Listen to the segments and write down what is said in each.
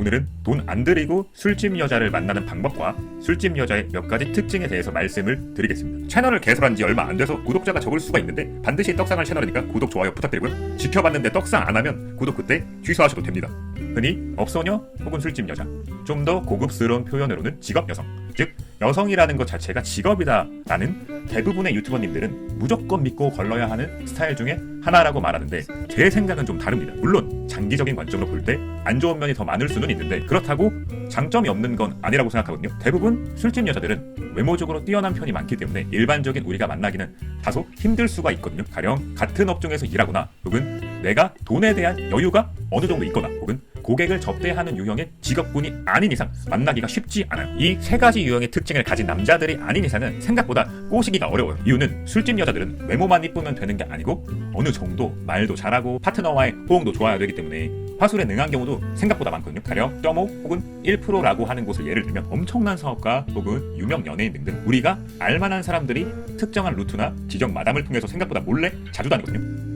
오늘은 돈 안 들이고 술집 여자를 만나는 방법과 술집 여자의 몇 가지 특징에 대해서 말씀을 드리겠습니다. 채널을 개설한 지 얼마 안 돼서 구독자가 적을 수가 있는데 반드시 떡상할 채널이니까 구독, 좋아요 부탁드리고요. 지켜봤는데 떡상 안 하면 구독 그때 취소하셔도 됩니다. 흔히 업소녀 혹은 술집 여자, 좀 더 고급스러운 표현으로는 직업 여성, 즉 여성이라는 것 자체가 직업이다 라는 대부분의 유튜버님들은 무조건 믿고 걸러야 하는 스타일 중에 하나라고 말하는데, 제 생각은 좀 다릅니다. 물론 장기적인 관점으로 볼 때 안 좋은 면이 더 많을 수는 있는데 그렇다고 장점이 없는 건 아니라고 생각하거든요. 대부분 술집 여자들은 외모적으로 뛰어난 편이 많기 때문에 일반적인 우리가 만나기는 다소 힘들 수가 있거든요. 가령 같은 업종에서 일하거나 혹은 내가 돈에 대한 여유가 어느 정도 있거나 혹은 고객을 접대하는 유형의 직업군이 아닌 이상 만나기가 쉽지 않아요. 이 세 가지 유형의 특징을 가진 남자들이 아닌 이상은 생각보다 꼬시기가 어려워요. 이유는 술집 여자들은 외모만 이쁘면 되는 게 아니고 어느 정도 말도 잘하고 파트너와의 호응도 좋아야 되기 때문에 화술에 능한 경우도 생각보다 많거든요. 가령 0.5 혹은 1%라고 하는 곳을 예를 들면 엄청난 사업가 혹은 유명 연예인 등등 우리가 알만한 사람들이 특정한 루트나 지정 마담을 통해서 생각보다 몰래 자주 다니거든요.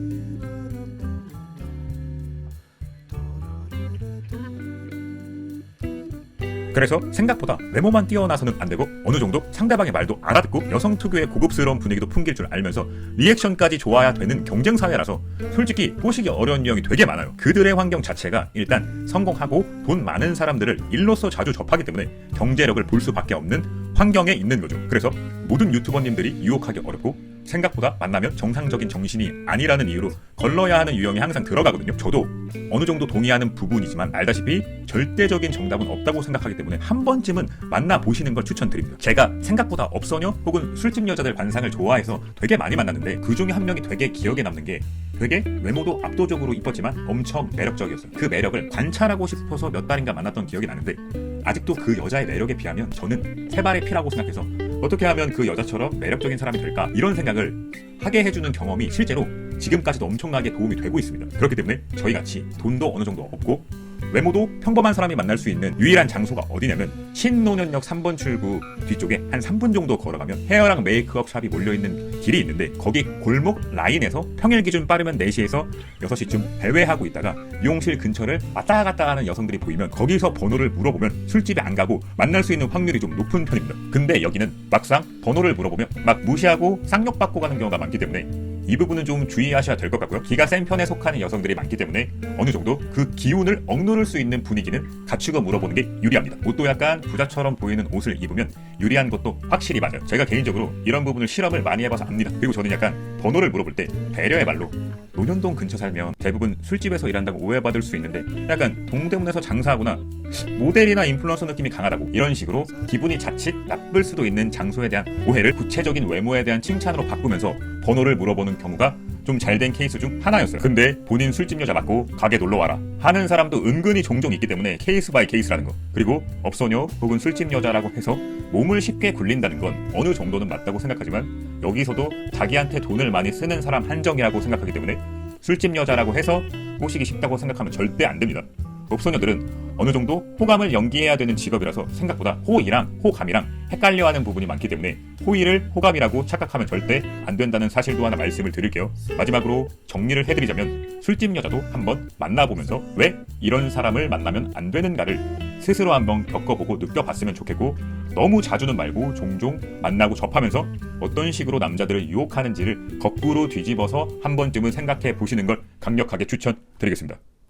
그래서 생각보다 외모만 뛰어나서는 안 되고 어느 정도 상대방의 말도 알아듣고 여성 특유의 고급스러운 분위기도 풍길 줄 알면서 리액션까지 좋아야 되는 경쟁 사회라서 솔직히 꼬시기 어려운 유형이 되게 많아요. 그들의 환경 자체가 일단 성공하고 돈 많은 사람들을 일로서 자주 접하기 때문에 경제력을 볼 수밖에 없는 환경에 있는 거죠. 그래서 모든 유튜버님들이 유혹하기 어렵고 생각보다 만나면 정상적인 정신이 아니라는 이유로 걸러야 하는 유형이 항상 들어가거든요. 저도 어느 정도 동의하는 부분이지만 알다시피 절대적인 정답은 없다고 생각하기 때문에 한 번쯤은 만나보시는 걸 추천드립니다. 제가 생각보다 업소녀 혹은 술집 여자들 관상을 좋아해서 되게 많이 만났는데 그 중에 한 명이 되게 기억에 남는 게 되게 외모도 압도적으로 이뻤지만 엄청 매력적이었어요. 그 매력을 관찰하고 싶어서 몇 달인가 만났던 기억이 나는데 아직도 그 여자의 매력에 비하면 저는 세 발의 피라고 생각해서 어떻게 하면 그 여자처럼 매력적인 사람이 될까 이런 생각을 하게 해주는 경험이 실제로 지금까지도 엄청나게 도움이 되고 있습니다. 그렇기 때문에 저희같이 돈도 어느 정도 없고 외모도 평범한 사람이 만날 수 있는 유일한 장소가 어디냐면 신논현역 3번 출구 뒤쪽에 한 3분 정도 걸어가면 헤어랑 메이크업 샵이 몰려있는 길이 있는데 거기 골목 라인에서 평일 기준 빠르면 4시에서 6시쯤 배회하고 있다가 미용실 근처를 왔다 갔다 하는 여성들이 보이면 거기서 번호를 물어보면 술집에 안 가고 만날 수 있는 확률이 좀 높은 편입니다. 근데 여기는 막상 번호를 물어보면 막 무시하고 쌍욕받고 가는 경우가 많기 때문에 이 부분은 좀 주의하셔야 될 것 같고요. 기가 센 편에 속하는 여성들이 많기 때문에 어느 정도 그 기운을 억누를 수 있는 분위기는 갖추고 물어보는 게 유리합니다. 옷도 약간 부자처럼 보이는 옷을 입으면 유리한 것도 확실히 맞아요. 제가 개인적으로 이런 부분을 실험을 많이 해봐서 압니다. 그리고 저는 약간 번호를 물어볼 때 배려의 말로 논현동 근처 살면 대부분 술집에서 일한다고 오해받을 수 있는데 약간 동대문에서 장사하거나 모델이나 인플루언서 느낌이 강하다고 이런 식으로 기분이 자칫 나쁠 수도 있는 장소에 대한 오해를 구체적인 외모에 대한 칭찬으로 바꾸면서 번호를 물어보는 경우가 좀 잘된 케이스 중 하나였어요. 근데 본인 술집 여자 맞고 가게 놀러와라 하는 사람도 은근히 종종 있기 때문에 케이스 바이 케이스라는 거. 그리고 업소녀 혹은 술집 여자라고 해서 몸을 쉽게 굴린다는 건 어느 정도는 맞다고 생각하지만 여기서도 자기한테 돈을 많이 쓰는 사람 한정이라고 생각하기 때문에 술집 여자라고 해서 꼬시기 쉽다고 생각하면 절대 안 됩니다. 업소녀들은 어느 정도 호감을 연기해야 되는 직업이라서 생각보다 호의랑 호감이랑 헷갈려하는 부분이 많기 때문에 호의를 호감이라고 착각하면 절대 안 된다는 사실도 하나 말씀을 드릴게요. 마지막으로 정리를 해드리자면 술집 여자도 한번 만나보면서 왜 이런 사람을 만나면 안 되는가를 스스로 한번 겪어보고 느껴봤으면 좋겠고, 너무 자주는 말고 종종 만나고 접하면서 어떤 식으로 남자들을 유혹하는지를 거꾸로 뒤집어서 한 번쯤은 생각해 보시는 걸 강력하게 추천드리겠습니다.